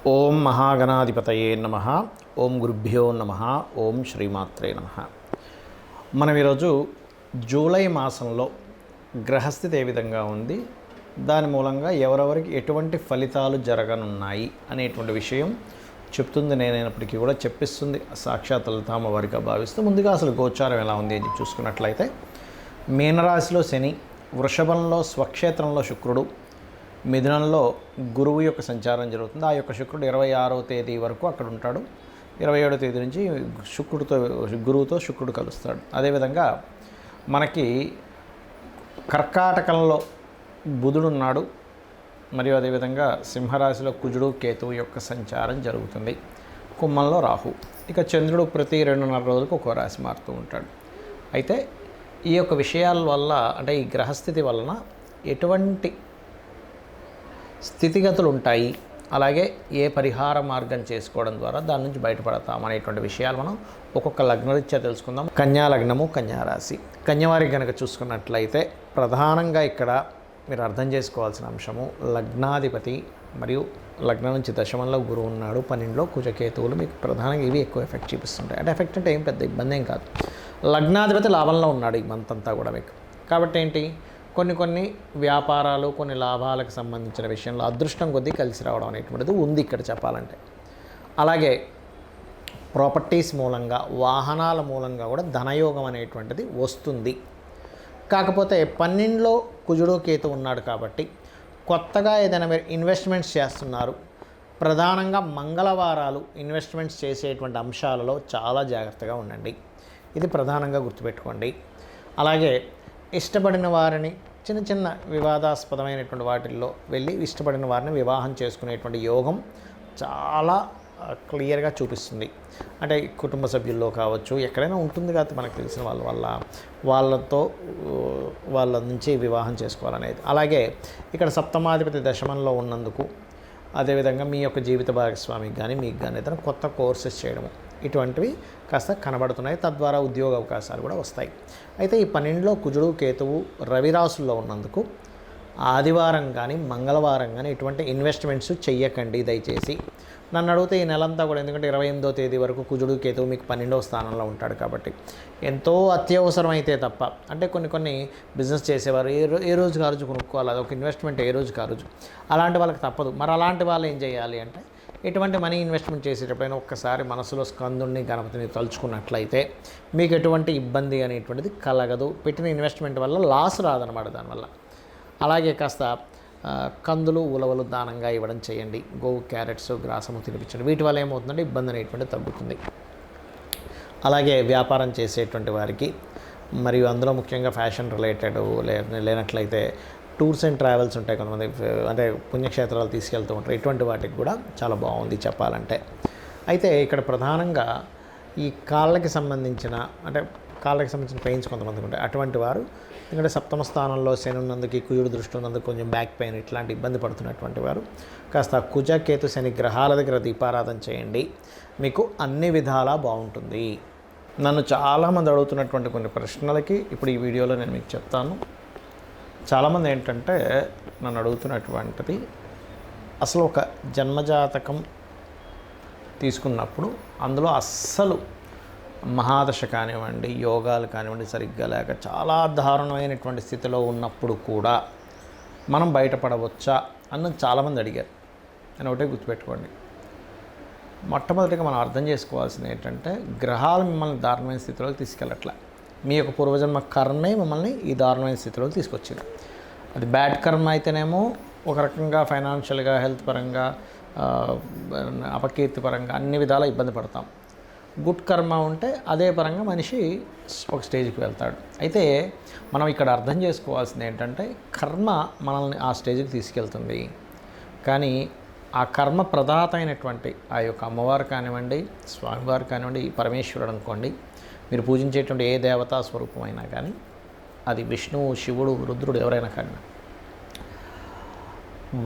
ఓం మహాగణాధిపతయే నమ. ఓం గురుభ్యో నమ. ఓం శ్రీమాత్రే నమ. మనం ఈరోజు జూలై మాసంలో గ్రహస్థితి ఏ విధంగా ఉంది, దాని మూలంగా ఎవరెవరికి ఎటువంటి ఫలితాలు జరగనున్నాయి అనేటువంటి విషయం చెప్తుంది. నేనైనప్పటికీ కూడా చెప్పిస్తుంది సాక్షాత్ లలితామ్మవారిగా భావిస్తూ ముందుగా అసలు గోచారం ఎలా ఉంది అని చూసుకున్నట్లయితే, మీనరాశిలో శని, వృషభంలో స్వక్షేత్రంలో శుక్రుడు, మిథునంలో గురువు యొక్క సంచారం జరుగుతుంది. ఆ యొక్క శుక్రుడు 26వ తేదీ వరకు అక్కడ ఉంటాడు. 27వ తేదీ నుంచి గురువుతో శుక్రుడు కలుస్తాడు. అదేవిధంగా మనకి కర్కాటకంలో బుధుడు ఉన్నాడు. మరియు అదేవిధంగా సింహరాశిలో కుజుడు కేతువు యొక్క సంచారం జరుగుతుంది. కుంభంలో రాహు. ఇక చంద్రుడు ప్రతి 2.5 రోజులకు ఒక్కో రాశి మారుతూ ఉంటాడు. అయితే ఈ యొక్క విషయాల వల్ల, అంటే ఈ గ్రహస్థితి వలన ఎటువంటి స్థితిగతులు ఉంటాయి, అలాగే ఏ పరిహార మార్గం చేసుకోవడం ద్వారా దాని నుంచి బయటపడతాం అనేటువంటి విషయాలు మనం ఒక్కొక్క లగ్నరీత్యా తెలుసుకుందాం. కన్యా లగ్నము, కన్యారాశి. కన్యవారికి కనుక చూసుకున్నట్లయితే ప్రధానంగా ఇక్కడ మీరు అర్థం చేసుకోవాల్సిన అంశము, లగ్నాధిపతి మరియు లగ్నం నుంచి దశమంలో గురువు ఉన్నాడు, 12లో కుజకేతువులు. మీకు ప్రధానంగా ఇవి ఎక్కువ ఎఫెక్ట్ చూపిస్తుంటాయి. అంటే ఎఫెక్ట్ అంటే ఏం పెద్ద ఇబ్బంది ఏం కాదు. లగ్నాధిపతి లాభంలో ఉన్నాడు ఈ మంత్ అంతా కూడా మీకు. కాబట్టి ఏంటి, కొన్ని వ్యాపారాలు, కొన్ని లాభాలకు సంబంధించిన విషయంలో అదృష్టం కొద్దీ కలిసి రావడం అనేటువంటిది ఉంది ఇక్కడ చెప్పాలంటే. అలాగే ప్రాపర్టీస్ మూలంగా, వాహనాల మూలంగా కూడా ధనయోగం అనేటువంటిది వస్తుంది. కాకపోతే 12లో కుజుడు కేతు ఉన్నాడు కాబట్టి కొత్తగా ఏదైనా మీరు ఇన్వెస్ట్మెంట్స్ చేస్తున్నారు, ప్రధానంగా మంగళవారాలు ఇన్వెస్ట్మెంట్స్ చేసేటువంటి అంశాలలో చాలా జాగ్రత్తగా ఉండండి. ఇది ప్రధానంగా గుర్తుపెట్టుకోండి. అలాగే ఇష్టపడిన వారిని చిన్న వివాదాస్పదమైనటువంటి వాటిల్లో వెళ్ళి ఇష్టపడిన వారిని వివాహం చేసుకునేటువంటి యోగం చాలా క్లియర్గా చూపిస్తుంది. అంటే కుటుంబ సభ్యుల్లో కావచ్చు, ఎక్కడైనా ఉంటుంది కాబట్టి మనకు తెలిసిన వాళ్ళ నుంచి వివాహం చేసుకోవాలనేది. అలాగే ఇక్కడ సప్తమాధిపతి దశమంలో ఉన్నందుకు, అదేవిధంగా మీ యొక్క జీవిత భాగస్వామికి కానీ మీకు కానీ ఏదైనా కొత్త కోర్సెస్ చేయడము, ఇటువంటివి కాస్త కనబడుతున్నాయి. తద్వారా ఉద్యోగ అవకాశాలు కూడా వస్తాయి. అయితే ఈ 12లో కుజుడు కేతువు రవి రాశుల్లో ఉన్నందుకు ఆదివారం కానీ మంగళవారం కానీ ఇటువంటి ఇన్వెస్ట్మెంట్స్ చెయ్యకండి దయచేసి. నన్ను అడిగితే ఈ నెలంతా కూడా, ఎందుకంటే 28వ తేదీ వరకు కుజుడు కేతువు మీకు 12వ స్థానంలో ఉంటాడు కాబట్టి ఎంతో అత్యవసరం అయితే తప్ప, అంటే కొన్ని బిజినెస్ చేసేవారు ఏ రోజుకి ఆ రోజు కొనుక్కోవాలి, అదొక ఇన్వెస్ట్మెంట్ ఏ రోజుకి ఆ రోజు, అలాంటి వాళ్ళకి తప్పదు. మరి అలాంటి వాళ్ళు ఏం చేయాలి అంటే, ఎటువంటి మనీ ఇన్వెస్ట్మెంట్ చేసేటప్పుడైనా ఒక్కసారి మనసులో స్కందుని గణపతిని తలుచుకున్నట్లయితే మీకు ఎటువంటి ఇబ్బంది అనేటువంటిది కలగదు. పెట్టిన ఇన్వెస్ట్మెంట్ వల్ల లాస్ రాదనమాట దానివల్ల. అలాగే కాస్త కందులు, ఉలవలు దానంగా ఇవ్వడం చేయండి. గోవు, క్యారెట్స్, గ్రాసము తినిపించండి. వీటి వల్ల ఏమవుతుందంటే ఇబ్బంది అనేటువంటిది తగ్గుతుంది. అలాగే వ్యాపారం చేసేటువంటి వారికి, మరియు అందులో ముఖ్యంగా ఫ్యాషన్ రిలేటెడ్ లేనట్లయితే టూర్స్ అండ్ ట్రావెల్స్ ఉంటాయి కొంతమంది, అంటే పుణ్యక్షేత్రాలు తీసుకెళ్తూ ఉంటారు. ఇటువంటి వాటికి కూడా చాలా బాగుంది చెప్పాలంటే. అయితే ఇక్కడ ప్రధానంగా ఈ కాళ్ళకి సంబంధించిన పెయిన్స్ కొంతమందికి ఉంటాయి. అటువంటి వారు, ఎందుకంటే సప్తమ స్థానంలో శని ఉన్నందుకు, కుజుడు దృష్టి ఉన్నందుకు కొంచెం బ్యాక్ పెయిన్ ఇట్లాంటి ఇబ్బంది పడుతున్నటువంటి వారు కాస్త కుజ కేతు శని గ్రహాల దగ్గర దీపారాధన చేయండి. మీకు అన్ని విధాలా బాగుంటుంది. నన్ను చాలామంది అడుగుతున్నటువంటి కొన్ని ప్రశ్నలకి ఇప్పుడు ఈ వీడియోలో నేను మీకు చెప్తాను. చాలామంది ఏంటంటే నన్ను అడుగుతున్నటువంటిది, అసలు ఒక జన్మజాతకం తీసుకున్నప్పుడు అందులో అస్సలు మహాదశ కానివ్వండి, యోగాలు కానివ్వండి సరిగ్గా లేక చాలా దారుణమైనటువంటి స్థితిలో ఉన్నప్పుడు కూడా మనం బయటపడవచ్చా అన్నది చాలామంది అడిగారు. నేను ఒకటే గుర్తుపెట్టుకోండి, మొట్టమొదటిగా మనం అర్థం చేసుకోవాల్సింది ఏంటంటే, గ్రహాలు మిమ్మల్ని దారుణమైన స్థితిలోకి తీసుకెళ్ళట్లే. మీ యొక్క పూర్వజన్మ కర్మే మిమ్మల్ని ఈ దారుణమైన స్థితిలోకి తీసుకొచ్చింది. అది బ్యాడ్ కర్మ అయితేనేమో ఒక రకంగా ఫైనాన్షియల్గా, హెల్త్ పరంగా, అపకీర్తి పరంగా అన్ని విధాలా ఇబ్బంది పడతాం. గుడ్ కర్మ ఉంటే అదే పరంగా మనిషి ఒక స్టేజ్కి వెళ్తాడు. అయితే మనం ఇక్కడ అర్థం చేసుకోవాల్సింది ఏంటంటే, కర్మ మనల్ని ఆ స్టేజ్కి తీసుకెళ్తుంది. కానీ ఆ కర్మ ప్రదాత అయినటువంటి ఆ యొక్క అమ్మవారు కానివ్వండి, స్వామివారు కానివ్వండి, పరమేశ్వరుడు అనుకోండి, మీరు పూజించేటువంటి ఏ దేవతా స్వరూపమైనా కానీ, అది విష్ణువు, శివుడు, రుద్రుడు ఎవరైనా కానీ,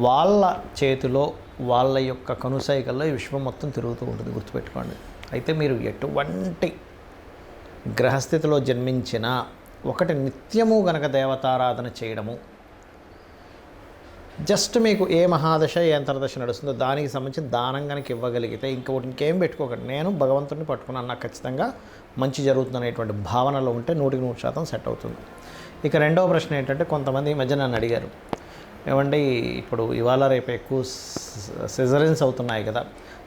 వాళ్ళ చేతిలో, వాళ్ళ యొక్క కనుసైకల్లో ఈ విశ్వం మొత్తం తిరుగుతూ ఉంటుంది, గుర్తుపెట్టుకోండి. అయితే మీరు ఎటువంటి గ్రహస్థితిలో జన్మించినా ఒకటి నిత్యము గనక దేవతారాధన చేయడము, జస్ట్ మీకు ఏ మహాదశ ఏ అంతర్దశ నడుస్తుందో దానికి సంబంధించిన దానం కనుక ఇవ్వగలిగితే ఇంకేం పెట్టుకోకండి. నేను భగవంతుడిని పట్టుకున్నాను, నాకు ఖచ్చితంగా మంచి జరుగుతుంది అనేటువంటి భావనలో ఉంటే 100% సెట్ అవుతుంది. ఇక రెండవ ప్రశ్న ఏంటంటే, కొంతమంది ఈ మధ్య నన్ను అడిగారు, ఏమండి ఇప్పుడు ఇవాళ రేపు ఎక్కువ సిజరన్స్ అవుతున్నాయి కదా,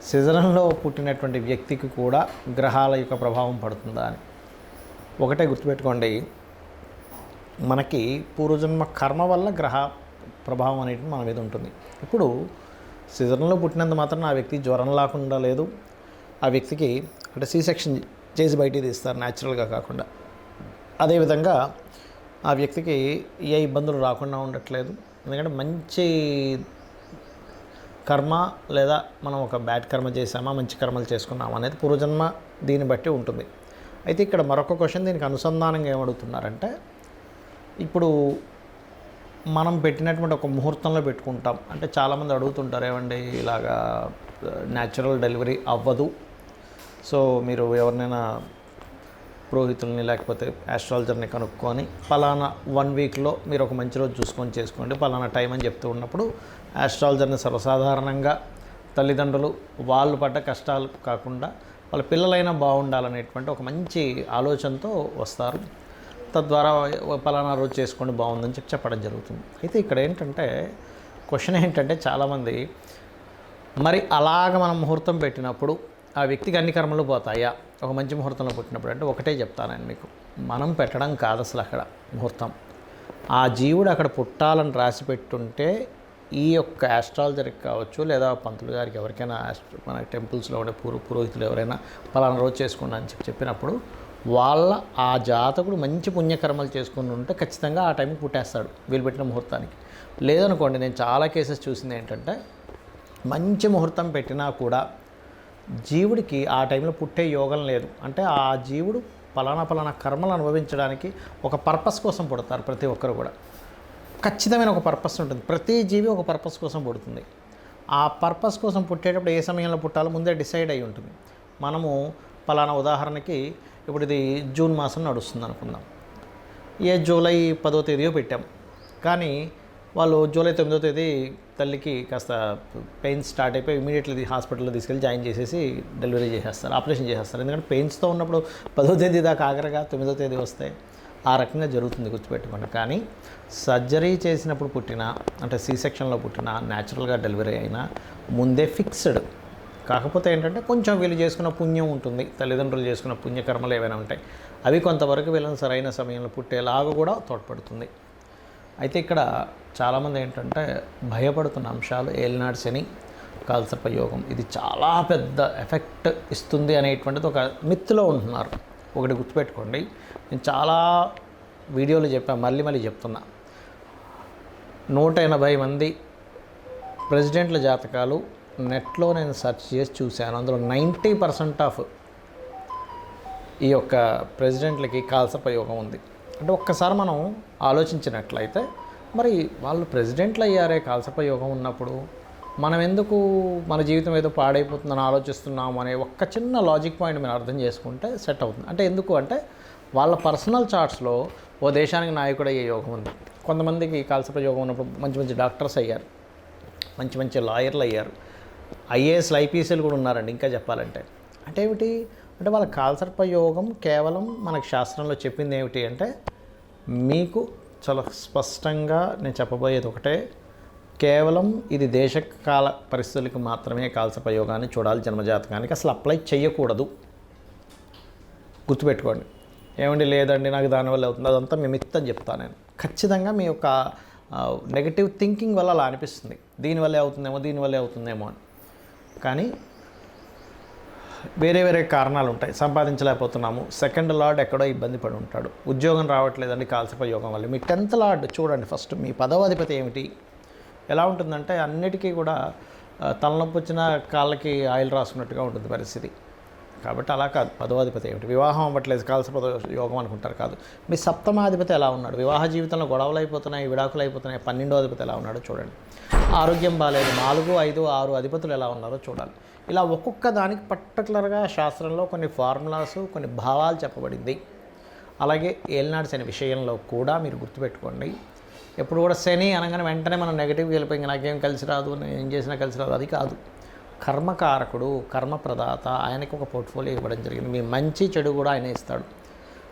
సిజరన్లో పుట్టినటువంటి వ్యక్తికి కూడా గ్రహాల యొక్క ప్రభావం పడుతుందా అని. ఒకటే గుర్తుపెట్టుకోండి, మనకి పూర్వజన్మ కర్మ వల్ల గ్రహ ప్రభావం అనేది మన మీద ఉంటుంది. ఇప్పుడు సిజరన్లో పుట్టినంత మాత్రం ఆ వ్యక్తి జ్వరం లేకుండా లేదు, ఆ వ్యక్తికి అంటే సి సెక్షన్ చేసి బయటికి తీస్తారు న్యాచురల్గా కాకుండా. అదేవిధంగా ఆ వ్యక్తికి ఏ ఇబ్బందులు రాకుండా ఉండట్లేదు, ఎందుకంటే మంచి కర్మ లేదా మనం ఒక బ్యాడ్ కర్మ చేసామా మంచి కర్మలు చేసుకున్నామా అనేది పూర్వజన్మ దీన్ని బట్టి ఉంటుంది. అయితే ఇక్కడ మరొక క్వశ్చన్ దీనికి అనుసంధానంగా ఏమడుగుతున్నారంటే, ఇప్పుడు మనం పెట్టినటువంటి ఒక ముహూర్తంలో పెట్టుకుంటాం అంటే చాలామంది అడుగుతుంటారు, ఏమండి ఇలాగా న్యాచురల్ డెలివరీ అవ్వదు, సో మీరు ఎవరినైనా పురోహితుల్ని లేకపోతే ఆస్ట్రాలజర్ని కనుక్కొని పలానా 1 వీక్లో మీరు ఒక మంచి రోజు చూసుకొని చేసుకోండి పలానా టైం అని చెప్తూ ఉన్నప్పుడు, ఆస్ట్రాలజర్ని సర్వసాధారణంగా తల్లిదండ్రులు వాళ్ళు పడ్డ కష్టాలు కాకుండా వాళ్ళ పిల్లలైనా బాగుండాలనేటువంటి ఒక మంచి ఆలోచనతో వస్తారు. తద్వారా పలానా రోజు చేసుకోండి బాగుందని చెప్పడం జరుగుతుంది. అయితే ఇక్కడ ఏంటంటే క్వశ్చన్ ఏంటంటే, చాలామంది మరి అలాగ మనం ముహూర్తం పెట్టినప్పుడు ఆ వ్యక్తికి అన్ని కర్మలు పోతాయా ఒక మంచి ముహూర్తంలో పుట్టినప్పుడు అంటే, ఒకటే చెప్తాను మీకు, మనం పెట్టడం కాదు అసలు అక్కడ ముహూర్తం. ఆ జీవుడు అక్కడ పుట్టాలని రాసి పెట్టుంటే ఈ యొక్క ఆస్ట్రాలజర్కి కావచ్చు లేదా పంతులు గారికి ఎవరికైనా మన టెంపుల్స్లో ఉండే పురోహితులు ఎవరైనా పలానా రోజు చేసుకోండి అని చెప్పినప్పుడు వాళ్ళ ఆ జాతకుడు మంచి పుణ్యకర్మలు చేసుకుని ఉంటే ఖచ్చితంగా ఆ టైంకి పుట్టేస్తాడు వీళ్ళు పెట్టిన ముహూర్తానికి. లేదనుకోండి, నేను చాలా కేసెస్ చూసింది ఏంటంటే, మంచి ముహూర్తం పెట్టినా కూడా జీవుడికి ఆ టైంలో పుట్టే యోగం లేదు. అంటే ఆ జీవుడు పలానా కర్మలు అనుభవించడానికి ఒక పర్పస్ కోసం పుడతారు. ప్రతి ఒక్కరు కూడా ఖచ్చితమైన ఒక పర్పస్ ఉంటుంది. ప్రతి జీవి ఒక పర్పస్ కోసం పుడుతుంది. ఆ పర్పస్ కోసం పుట్టేటప్పుడు ఏ సమయంలో పుట్టాలో ముందే డిసైడ్ అయి ఉంటుంది. మనము పలానా ఉదాహరణకి ఇప్పుడు ఇది జూన్ మాసం నడుస్తుంది అనుకుందాం, జూలై 10వ తేదీయో పెట్టాం, కానీ వాళ్ళు జూలై 9వ తేదీ తల్లికి కాస్త పెయిన్స్ స్టార్ట్ అయిపోయి ఇమీడియట్లీ హాస్పిటల్లో తీసుకెళ్ళి జాయిన్ చేసేసి డెలివరీ చేసేస్తారు, ఆపరేషన్ చేసేస్తారు. ఎందుకంటే పెయిన్స్తో ఉన్నప్పుడు 10వ తేదీ దాకా ఆగరగా 9వ తేదీ వస్తాయి. ఆ రకంగా జరుగుతుంది, గుర్తుపెట్టుకోండి. కానీ సర్జరీ చేసినప్పుడు పుట్టిన అంటే సి సెక్షన్లో పుట్టిన న్యాచురల్గా డెలివరీ అయినా ముందే ఫిక్స్డ్. కాకపోతే ఏంటంటే కొంచెం వీళ్ళు చేసుకున్న పుణ్యం ఉంటుంది, తల్లిదండ్రులు చేసుకున్న పుణ్యకర్మలు ఏవైనా ఉంటాయి, అవి కొంతవరకు వీళ్ళని సరైన సమయంలో పుట్టేలాగా కూడా తోడ్పడుతుంది. అయితే ఇక్కడ చాలామంది ఏంటంటే భయపడుతున్న అంశాలు ఏలినాడు శని, కాలసర్ప యోగం, ఇది చాలా పెద్ద ఎఫెక్ట్ ఇస్తుంది అనేటువంటిది ఒక మిత్తులో ఉంటున్నారు. ఒకటి గుర్తుపెట్టుకోండి, నేను చాలా వీడియోలు చెప్పాను, మళ్ళీ చెప్తున్నా, 180 మంది ప్రెసిడెంట్ల జాతకాలు నెట్లో నేను సెర్చ్ చేసి చూశాను. అందులో 90% ఆఫ్ ఈ యొక్క ప్రెసిడెంట్లకి కాలసర్ప యోగం ఉంది. అంటే ఒక్కసారి మనం ఆలోచించినట్లయితే, మరి వాళ్ళు ప్రెసిడెంట్లు అయ్యారే కాలసర్ప యోగం ఉన్నప్పుడు మనం ఎందుకు మన జీవితం ఏదో పాడైపోతుందని ఆలోచిస్తున్నాము అనే ఒక్క చిన్న లాజిక్ పాయింట్ మీరు అర్థం చేసుకుంటే సెట్ అవుతుంది. అంటే ఎందుకు అంటే, వాళ్ళ పర్సనల్ చార్ట్స్లో ఓ దేశానికి నాయకుడు అయ్యే యోగం ఉంది. కొంతమందికి కాలసర్ప యోగం ఉన్నప్పుడు మంచి డాక్టర్స్ అయ్యారు, మంచి లాయర్లు అయ్యారు, ఐఏఎస్లు ఐపీఎస్లు కూడా ఉన్నారండి. ఇంకా చెప్పాలంటే అంటే ఏమిటి అంటే, వాళ్ళ కాలసర్ప యోగం కేవలం మనకు శాస్త్రంలో చెప్పింది ఏమిటి అంటే, మీకు చాలా స్పష్టంగా నేను చెప్పబోయేది ఒకటే, కేవలం ఇది దేశకాల పరిస్థితులకు మాత్రమే కాలసర్ప యోగాన్ని చూడాలి, జన్మజాతకానికి అసలు అప్లై చేయకూడదు. గుర్తుపెట్టుకోండి. ఏమండి లేదండి నాకు దానివల్ల అవుతుంది, అదంతా మేము మిత్తని చెప్తాను నేను. ఖచ్చితంగా మీ యొక్క నెగటివ్ థింకింగ్ వల్ల అలా అనిపిస్తుంది, దీనివల్లే అవుతుందేమో అని. కానీ వేరే కారణాలు ఉంటాయి. సంపాదించలేకపోతున్నాము, సెకండ్ లార్డ్ ఎక్కడో ఇబ్బంది పడి ఉంటాడు, ఉద్యోగం రావట్లేదండి కాలసర్ప యోగం వల్ల. మీ 10th లార్డ్ చూడండి ఫస్ట్, మీ 10వ అధిపతి ఏమిటి, ఎలా ఉంటుందంటే అన్నిటికీ కూడా తలనొప్పి వచ్చిన కాళ్ళకి ఆయిల్ రాసుకున్నట్టుగా ఉంటుంది పరిస్థితి. కాబట్టి అలా కాదు. 10వ అధిపతి ఏమిటి, వివాహం అవ్వట్లేదు కాలసర్ప యోగం అనుకుంటారు, కాదు. మీ 7వ ఎలా ఉన్నాడు, వివాహ జీవితంలో గొడవలు అయిపోతున్నాయి, విడాకులు అయిపోతున్నాయి. 12వ అధిపతి ఎలా ఉన్నాడో చూడండి. ఆరోగ్యం బాగాలేదు, 4, 5, 6 అధిపతులు ఎలా ఉన్నారో చూడాలి. ఇలా ఒక్కొక్క దానికి పర్టికులర్గా శాస్త్రంలో కొన్ని ఫార్ములాస్, కొన్ని భావాలు చెప్పబడింది. అలాగే ఏలినాడు శని విషయంలో కూడా మీరు గుర్తుపెట్టుకోండి, ఎప్పుడు కూడా శని అనగానే వెంటనే మనం నెగిటివ్కి వెళ్ళిపోయి ఇంకా నాకేం కలిసి రాదు, నేను ఏం చేసినా కలిసి రాదు, అది కాదు. కర్మకారకుడు, కర్మప్రదాత, ఆయనకి ఒక పోర్ట్ఫోలియో ఇవ్వడం జరిగింది. మీ మంచి చెడు కూడా ఆయన ఇస్తాడు.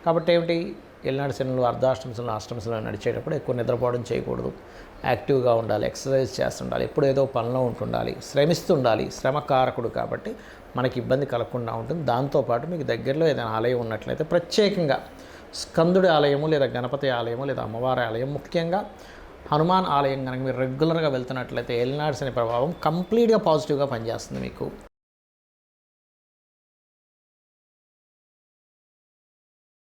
కాబట్టి ఏమిటి, ఎల్నాడు శనులు, అర్ధాష్టమశనులు, అష్టమశనులు నడిచేటప్పుడు ఎక్కువ నిద్రపోవడం చేయకూడదు. యాక్టివ్గా ఉండాలి, ఎక్సర్సైజ్ చేస్తుండాలి, ఎప్పుడు ఏదో పనిలో ఉంటుండాలి, శ్రమిస్తుండాలి. శ్రమకారకుడు కాబట్టి మనకి ఇబ్బంది కలగకుండా ఉంటుంది. దాంతోపాటు మీకు దగ్గరలో ఏదైనా ఆలయం ఉన్నట్లయితే ప్రత్యేకంగా స్కందుడి ఆలయము లేదా గణపతి ఆలయము లేదా అమ్మవారి ఆలయం, ముఖ్యంగా హనుమాన్ ఆలయం కనుక మీరు రెగ్యులర్గా వెళ్తున్నట్లయితే ఏలినాడు శని ప్రభావం కంప్లీట్గా పాజిటివ్గా పనిచేస్తుంది మీకు.